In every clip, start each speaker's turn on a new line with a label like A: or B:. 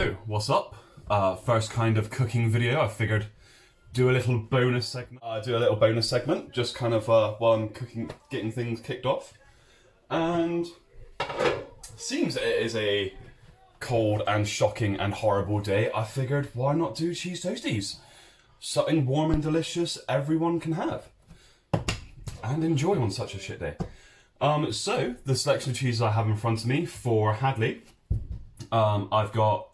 A: So, what's up? First kind of cooking video. I figured do a little bonus segment. Just kind of while I'm cooking, getting things kicked off. And seems it is a cold and shocking and horrible day. I figured why not do cheese toasties? Something warm and delicious everyone can have and enjoy on such a shit day. So the selection of cheeses I have in front of me for Hadley. I've got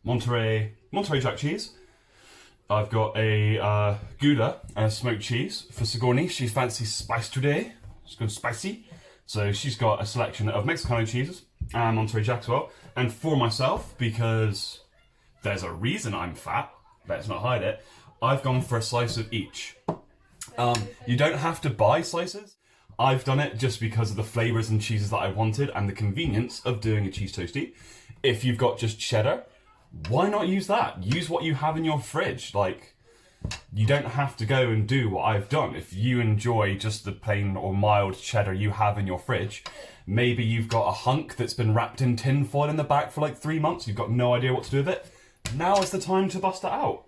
A: Monterey Jack cheese. I've got a Gouda and a smoked cheese for Sigourney. She fancies spice today. She's going spicy. So she's got a selection of Mexicano cheeses and Monterey Jack as well. And for myself, because there's a reason I'm fat, let's not hide it, I've gone for a slice of each. You don't have to buy slices. I've done it just because of the flavours and cheeses that I wanted and the convenience of doing a cheese toastie. If you've got just cheddar, why not use that? Use what you have in your fridge. Like, you don't have to go and do what I've done. If you enjoy just the plain or mild cheddar you have in your fridge, maybe you've got a hunk that's been wrapped in tin foil in the back for like 3 months, you've got no idea what to do with it. Now is the time to bust it out.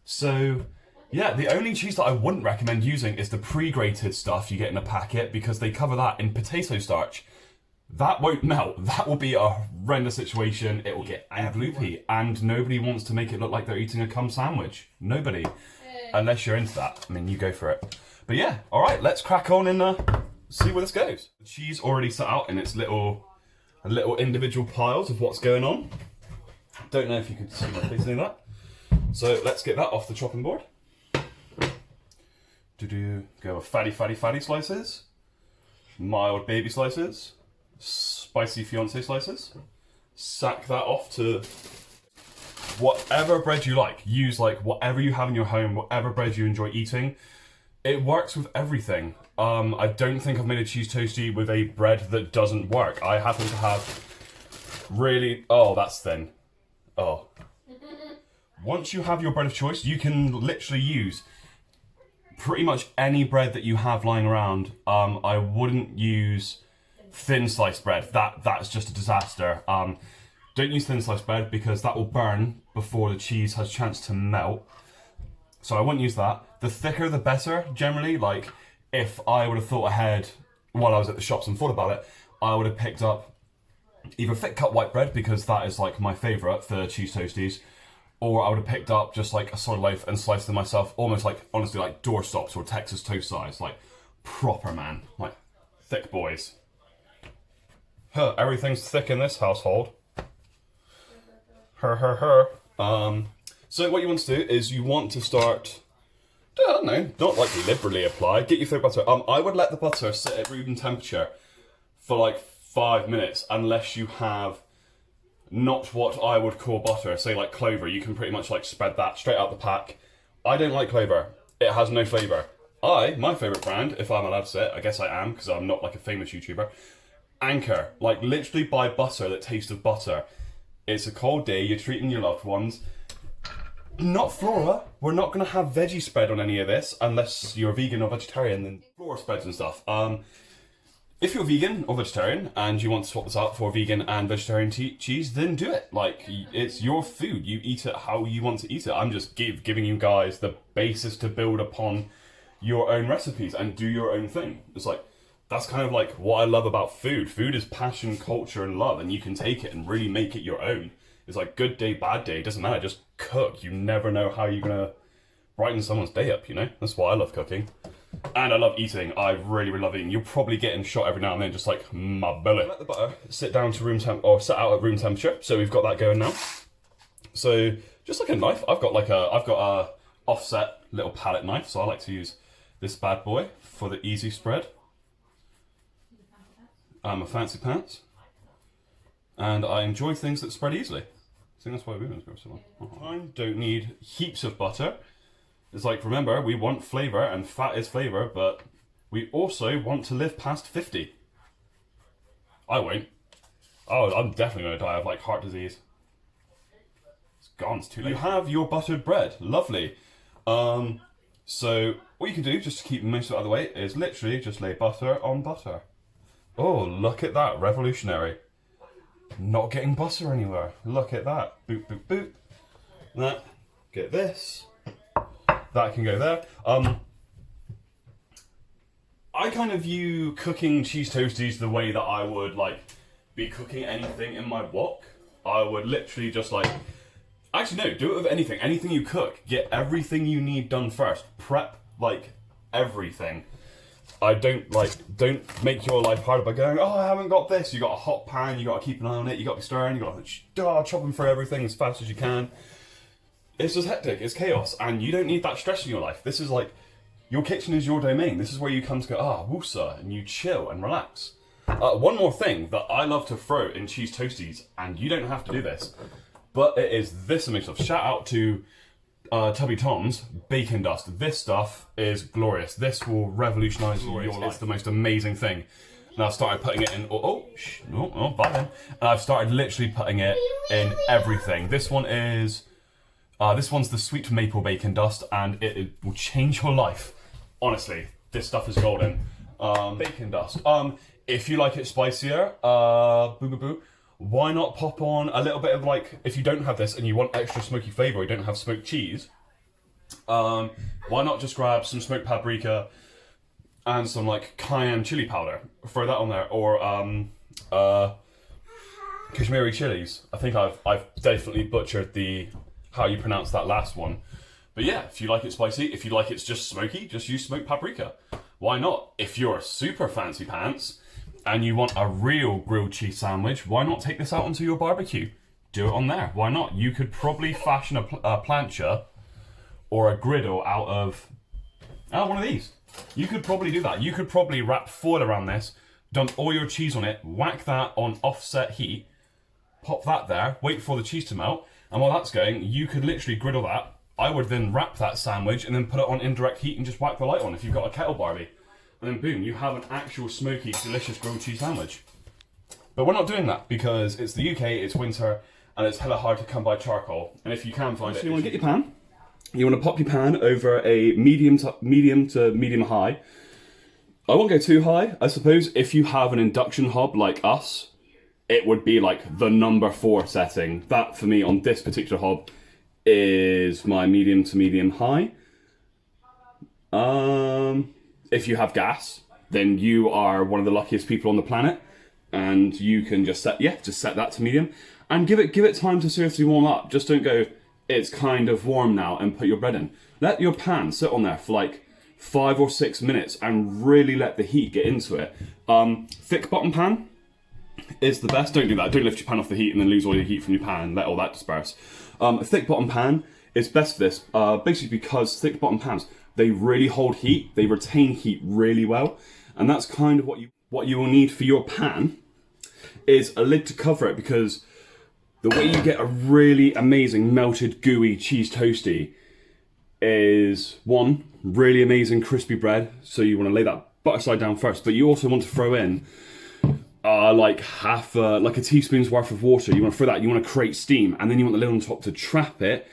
A: So, yeah, the only cheese that I wouldn't recommend using is the pre-grated stuff you get in a packet because they cover that in potato starch. That won't melt. That will be a horrendous situation. It will get gloopy, and nobody wants to make it look like they're eating a cum sandwich. Nobody. Unless you're into that. I mean, you go for it. But yeah, alright, let's crack on and see where this goes. The cheese already set out in its little individual piles of what's going on. Don't know if you could see my face doing that. So let's get that off the chopping board. Go with fatty slices, mild baby slices, spicy fiance slices. Sack that off to whatever bread you like. Use like whatever you have in your home, whatever bread you enjoy eating. It works with everything. I don't think I've made a cheese toastie with a bread that doesn't work. I happen to have that's thin. Oh. Once you have your bread of choice, you can literally use pretty much any bread that you have lying around. I wouldn't use thin sliced bread. That's just a disaster. Don't use thin sliced bread because that will burn before the cheese has a chance to melt. So I wouldn't use that. The thicker the better, generally. Like, if I would have thought ahead while I was at the shops and thought about it, I would have picked up either thick cut white bread because that is like my favourite for cheese toasties, or I would have picked up just like a solid loaf and sliced them myself, almost like, honestly, like doorstops or Texas toast size, like proper, man, like thick boys. Everything's thick in this household. So what you want to do is you want to start, I don't know, not like liberally apply, get your fake butter. I would let the butter sit at room temperature for like 5 minutes unless you have not what I would call butter, say like Clover. You can pretty much like spread that straight out the pack. I don't like Clover. It has no flavour. My favourite brand, if I'm allowed to say it, I guess I am because I'm not like a famous YouTuber, Anchor. Like, literally buy butter that tastes of butter. It's a cold day, you're treating your loved ones. Not Flora. We're not going to have veggie spread on any of this unless you're vegan or vegetarian, then Flora spreads and stuff. If you're vegan or vegetarian and you want to swap this out for vegan and vegetarian cheese, then do it. Like, it's your food. You eat it how you want to eat it. I'm just giving you guys the basis to build upon your own recipes and do your own thing. It's like, that's kind of like what I love about food. Food is passion, culture, and love, and you can take it and really make it your own. It's like good day, bad day, it doesn't matter, just cook. You never know how you're gonna brighten someone's day up, you know? That's why I love cooking. And I love eating. I really love eating. You'll probably get in shot every now and then, just like my belly. Let the butter sit down to sit out at room temperature. So we've got that going now. So just like a knife, I've got a offset little palette knife. So I like to use this bad boy for the easy spread. I'm a fancy pants, and I enjoy things that spread easily. I think that's why we're going to grab someone. I don't need heaps of butter. It's like, remember, we want flavour, and fat is flavour, but we also want to live past 50. I won't. Oh, I'm definitely going to die of like heart disease. It's gone, it's too late. You have your buttered bread, lovely. So what you can do, just to keep most of it out of the way, is literally just lay butter on butter. Oh, look at that, revolutionary. not getting butter anywhere. Look at that. Boop, boop, boop. That. Get this. That can go there. I kind of view cooking cheese toasties the way that I would like be cooking anything in my wok. I would literally just like, actually no, do it with anything. Anything you cook, get everything you need done first. Prep like everything. Don't make your life harder by going, oh, I haven't got this. You got a hot pan, you got to keep an eye on it, you got to be stirring, you got to chopping through everything as fast as you can. It's just hectic, it's chaos, and you don't need that stress in your life. This is like, your kitchen is your domain. This is where you come to go, woosah, and you chill and relax. One more thing that I love to throw in cheese toasties, and you don't have to do this, but it is this amazing stuff. Shout out to Tubby Tom's Bacon Dust. This stuff is glorious. This will revolutionise your life. It's the most amazing thing. And I've started putting it in, bye then. And I've started literally putting it in everything. This one is, this one's the Sweet Maple Bacon Dust, and it will change your life. Honestly, this stuff is golden. Bacon dust. If you like it spicier, why not pop on a little bit of like, if you don't have this and you want extra smoky flavour, or you don't have smoked cheese, why not just grab some smoked paprika and some like cayenne chili powder, throw that on there, or Kashmiri chilies. I think I've definitely butchered how you pronounce that last one. But yeah, if you like it spicy, if you like it's just smoky, just use smoked paprika. Why not? If you're super fancy pants and you want a real grilled cheese sandwich, why not take this out onto your barbecue? Do it on there. Why not? You could probably fashion a plancha or a griddle out of one of these. You could probably do that. You could probably wrap foil around this, dump all your cheese on it, whack that on offset heat, pop that there, wait for the cheese to melt, and while that's going, you could literally griddle that. I would then wrap that sandwich and then put it on indirect heat and just whack the light on if you've got a kettle Barbie. And then boom, you have an actual smoky, delicious grilled cheese sandwich. But we're not doing that because it's the UK, it's winter, and it's hella hard to come by charcoal. And if you can find it... So you want to get your pan. You want to pop your pan over a medium to medium high. I won't go too high. I suppose if you have an induction hob like us, it would be like the number 4 setting. That, for me, on this particular hob, is my medium to medium high. If you have gas, then you are one of the luckiest people on the planet, and you can just set that to medium, and give it time to seriously warm up. Just don't go, it's kind of warm now, and put your bread in. Let your pan sit on there for like 5 or 6 minutes and really let the heat get into it. Thick bottom pan is the best. Don't do that. Don't lift your pan off the heat and then lose all your heat from your pan and let all that disperse. A thick bottom pan is best for this, basically because thick bottom pans, they really hold heat, they retain heat really well, and that's kind of what you will need for your pan is a lid to cover it, because the way you get a really amazing melted gooey cheese toasty is, one, really amazing crispy bread, so you want to lay that butter side down first, but you also want to throw in like a teaspoon's worth of water. You want to throw that, you want to create steam, and then you want the lid on top to trap it.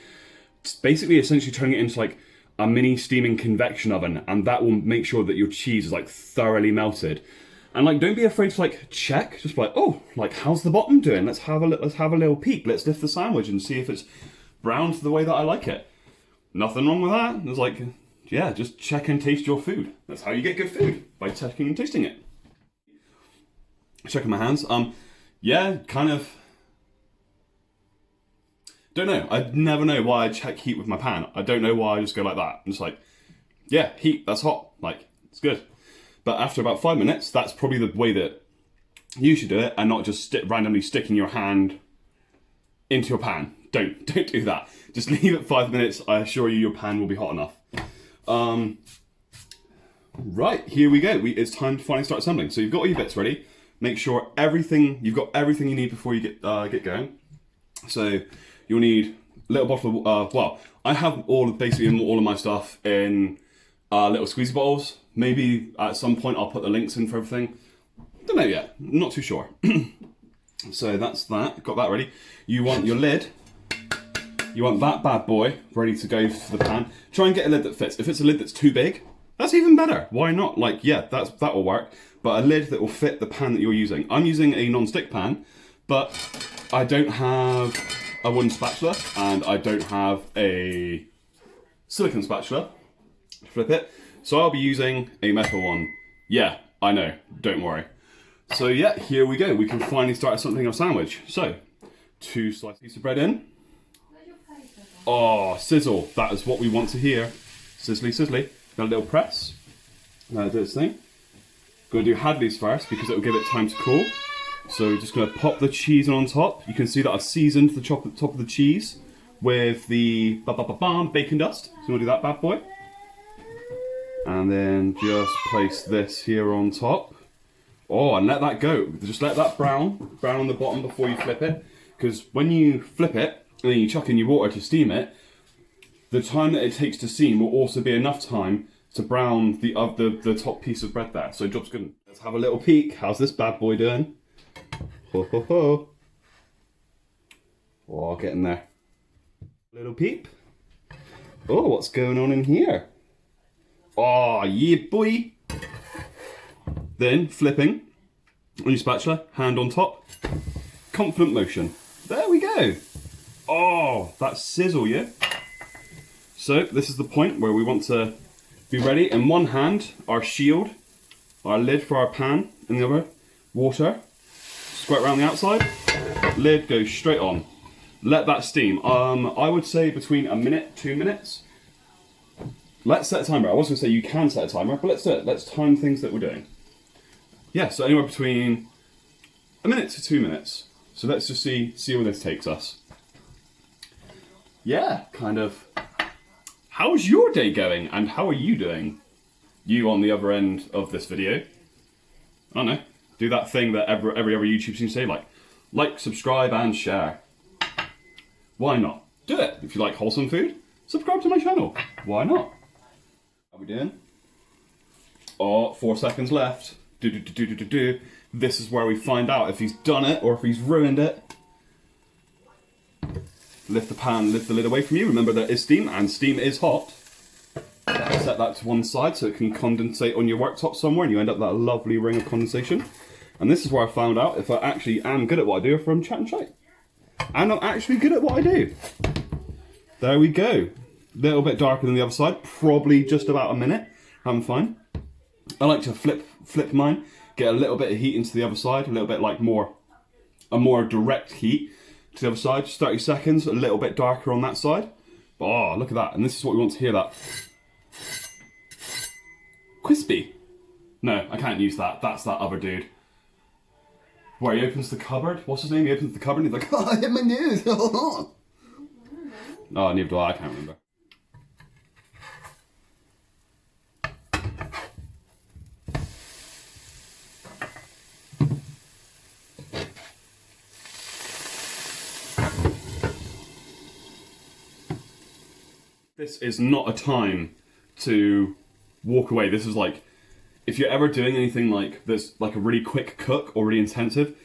A: It's basically essentially turning it into like a mini steaming convection oven, and that will make sure that your cheese is like thoroughly melted. And like, don't be afraid to like check, just be like, oh, like how's the bottom doing? Let's have a little peek. Let's lift the sandwich and see if it's browned the way that I like it. Nothing wrong with that. It's like, yeah, just check and taste your food. That's how you get good food, by checking and tasting it. Checking my hands. Yeah, kind of. Don't know. I never know why I check heat with my pan. I don't know why I just go like that. I'm just like, yeah, heat, that's hot. Like, it's good. But after about 5 minutes, that's probably the way that you should do it, and not just randomly sticking your hand into your pan. Don't do that. Just leave it 5 minutes. I assure you your pan will be hot enough. Right, here we go. It's time to finally start assembling. So you've got all your bits ready. Make sure you've got everything you need before you get going. So you'll need a little bottle of, I have basically all of my stuff in little squeezy bottles. Maybe at some point I'll put the links in for everything. Don't know yet, not too sure. So that's that, got that ready. You want your lid. You want that bad boy ready to go for the pan. Try and get a lid that fits. If it's a lid that's too big, that's even better. Why not? Like, yeah, that will work. But a lid that will fit the pan that you're using. I'm using a non-stick pan, but I don't have a wooden spatula and I don't have a silicone spatula to flip it. So I'll be using a metal one. Yeah, I know, don't worry. So yeah, here we go. We can finally start something of a sandwich. So, 2 slices of bread in. Oh, sizzle. That is what we want to hear. Sizzly, sizzly. Got a little press. Now do its thing. Gonna do Hadley's first because it will give it time to cool. So just gonna pop the cheese on top. You can see that I've seasoned the top of the cheese with the bacon dust. So you wanna do that bad boy. And then just place this here on top. Oh, and let that go. Just let that brown on the bottom before you flip it. Because when you flip it, and then you chuck in your water to steam it, the time that it takes to steam will also be enough time to brown the top piece of bread there. So job's good. Let's have a little peek. How's this bad boy doing? Ho ho ho. Oh, getting there. Little peep. Oh, what's going on in here? Oh, yeah boy. Then flipping on your spatula, hand on top. Confident motion. There we go. Oh, that sizzle, yeah? So this is the point where we want to be ready. In one hand, our shield, our lid for our pan. In the other, water. Squirt around the outside. Lid goes straight on. Let that steam. I would say between a minute, 2 minutes. Let's set a timer. I was going to say you can set a timer, but let's do it. Let's time things that we're doing. Yeah, so anywhere between a minute to 2 minutes. So let's just see where this takes us. Yeah, kind of. How's your day going and how are you doing? You on the other end of this video. I don't know. Do that thing that every other YouTube seems to say, like, subscribe and share. Why not? Do it. If you like wholesome food, subscribe to my channel. Why not? How are we doing? Oh, 4 seconds left. This is where we find out if he's done it or if he's ruined it. Lift the pan, lift the lid away from you. Remember there is steam, and steam is hot. Set that to one side so it can condensate on your worktop somewhere and you end up with that lovely ring of condensation. And this is where I found out if I actually am good at what I do from chat and shite. And I'm actually good at what I do. There we go. A little bit darker than the other side, probably just about a minute. I'm fine. I like to flip mine, get a little bit of heat into the other side, a little bit like a more direct heat to the other side, just 30 seconds, a little bit darker on that side. But, oh, look at that, and this is what we want to hear, that. Crispy. No, I can't use that, that's that other dude. Where he opens the cupboard, what's his name? He opens the cupboard and he's like, oh, I hit my nose. Oh, neither do I can't remember. This is not a time to walk away. This is like, if you're ever doing anything like this, like a really quick cook or really intensive,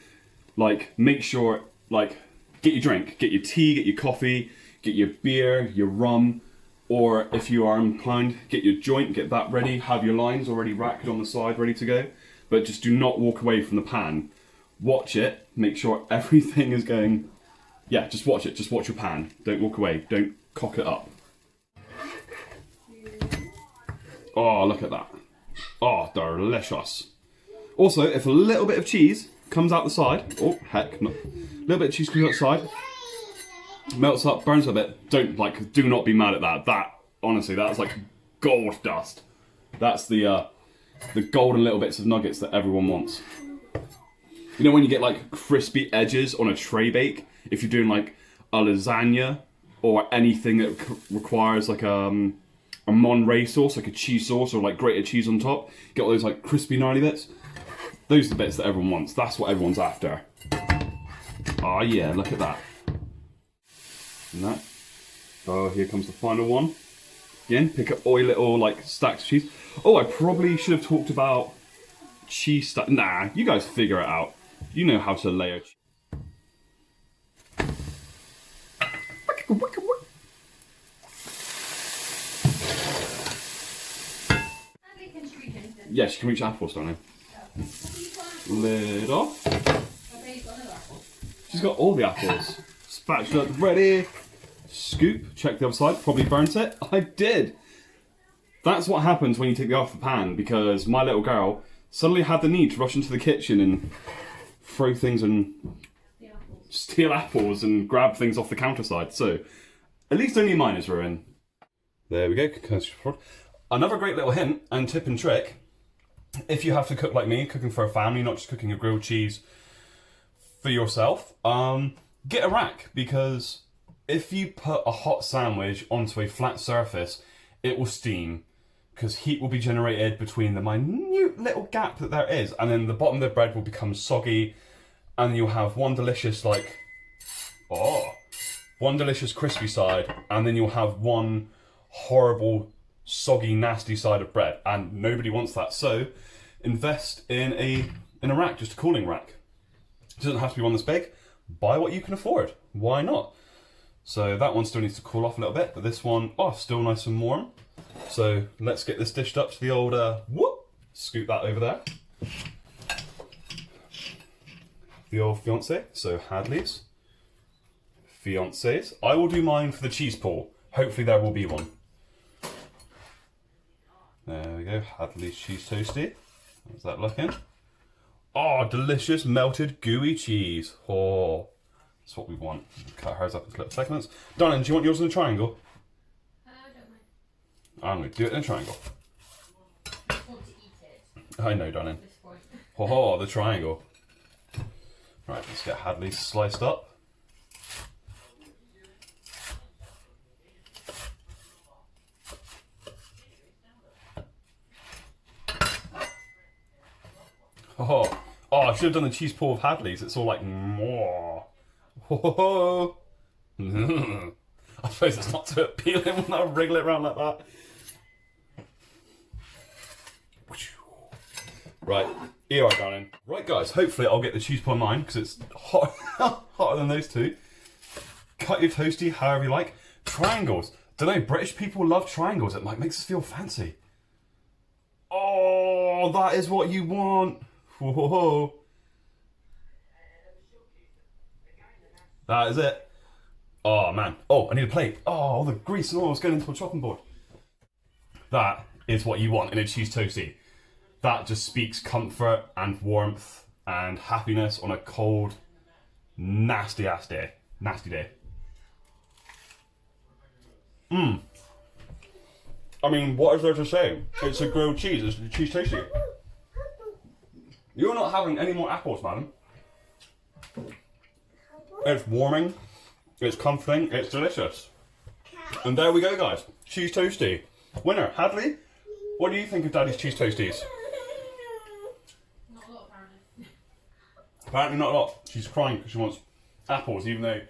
A: like make sure, like, get your drink, get your tea, get your coffee, get your beer, your rum, or if you are inclined, get your joint, get that ready, have your lines already racked on the side, ready to go. But just do not walk away from the pan. Watch it, make sure everything is going, yeah, just watch it, just watch your pan. Don't walk away, don't cock it up. Oh, look at that. Oh, delicious. Also, if a little bit of cheese comes out the side, oh, heck, not. A little bit of cheese comes out the side, melts up, burns a bit, do not be mad at that. That, honestly, that's like gold dust. That's the golden little bits of nuggets that everyone wants. You know when you get like crispy edges on a tray bake, if you're doing like a lasagna or anything that requires like a Monterey sauce, like a cheese sauce or like grated cheese on top, get all those like crispy gnarly bits. Those are the bits that everyone wants. That's what everyone's after. Oh yeah, look at that. And that. Oh, here comes the final one. Again, pick up all your little like stacks of cheese. Oh, I probably should have talked about cheese stack. Nah, you guys figure it out. You know how to layer cheese. Yes, you can reach apples, don't I? Lid off. She's got all the apples. Spatula ready. Scoop. Check the other side. Probably burnt it. I did. That's what happens when you take it off the pan, because my little girl suddenly had the need to rush into the kitchen and throw things and steal apples and grab things off the counter side. So, at least only mine is ruined. There we go. Another great little hint and tip and trick, if you have to cook like me, cooking for a family, not just cooking a grilled cheese for yourself, get a rack, because if you put a hot sandwich onto a flat surface, it will steam, because heat will be generated between the minute little gap that there is, and then the bottom of the bread will become soggy, and you'll have one delicious one delicious crispy side, and then you'll have one horrible soggy nasty side of bread, and nobody wants that. So invest in a rack, just a cooling rack. It doesn't have to be one this big. Buy what you can afford. Why not? So that one still needs to cool off a little bit, but this one, still nice and warm. So let's get this dished up to the old scoop that over there. The old fiance, so Hadley's. Fiancés. I will do mine for the cheese pool. Hopefully there will be one. There we go, Hadley's cheese toasty. How's that looking? Oh, delicious melted gooey cheese. Oh, that's what we want. Cut hers up into little segments. Darling, do you want yours in a triangle?
B: I don't mind.
A: I'm going to do it in a triangle.
B: I just want to eat it.
A: I know, darling.
B: At this point.
A: Oh, the triangle. Right, let's get Hadley's sliced up. Oh, I should have done the cheese pool of Hadley's. It's all like more. Oh, I suppose it's not too appealing when I wriggle it around like that. Right, here you are, darling. Right, guys, hopefully I'll get the cheese pool on mine, because it's hot, hotter than those two. Cut your toasty however you like. Triangles. Don't know, British people love triangles. It like makes us feel fancy. Oh, that is what you want. Whoa. That is it. Oh, man. Oh, I need a plate. Oh, all the grease and oil is going into a chopping board. That is what you want in a cheese toasty. That just speaks comfort and warmth and happiness on a cold, nasty ass day. Nasty day. I mean, what is there to say? It's a grilled cheese. It's a cheese toasty. You're not having any more apples, madam. It's warming, it's comforting, it's delicious. And there we go, guys. Cheese toasty. Winner, Hadley, what do you think of Daddy's cheese toasties?
B: Not a lot, apparently.
A: Apparently not a lot. She's crying because she wants apples, even though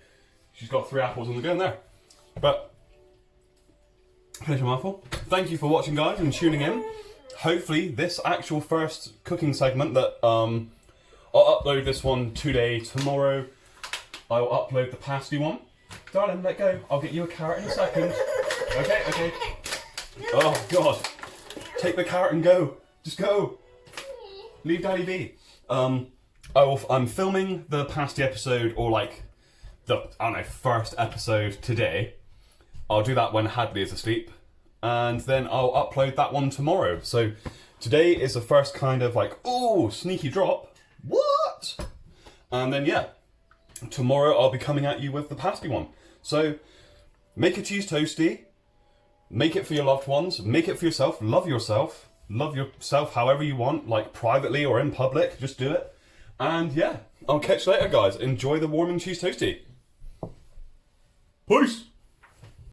A: she's got 3 apples on the go in there. But, finish a mouthful. Thank you for watching, guys, and tuning in. Hopefully, this actual first cooking segment that I'll upload this one today. Tomorrow, I'll upload the pasty one. Darling, let go. I'll get you a carrot in a second. Okay. Oh God, take the carrot and go. Just go. Leave Daddy be. I'm filming the pasty episode, or like the first episode today. I'll do that when Hadley is asleep. And then I'll upload that one tomorrow. So today is the first kind of like, sneaky drop. What? And then tomorrow I'll be coming at you with the pasty one. So make a cheese toasty. Make it for your loved ones. Make it for yourself. Love yourself. Love yourself however you want, like privately or in public. Just do it. And I'll catch you later, guys. Enjoy the warming cheese toasty. Peace.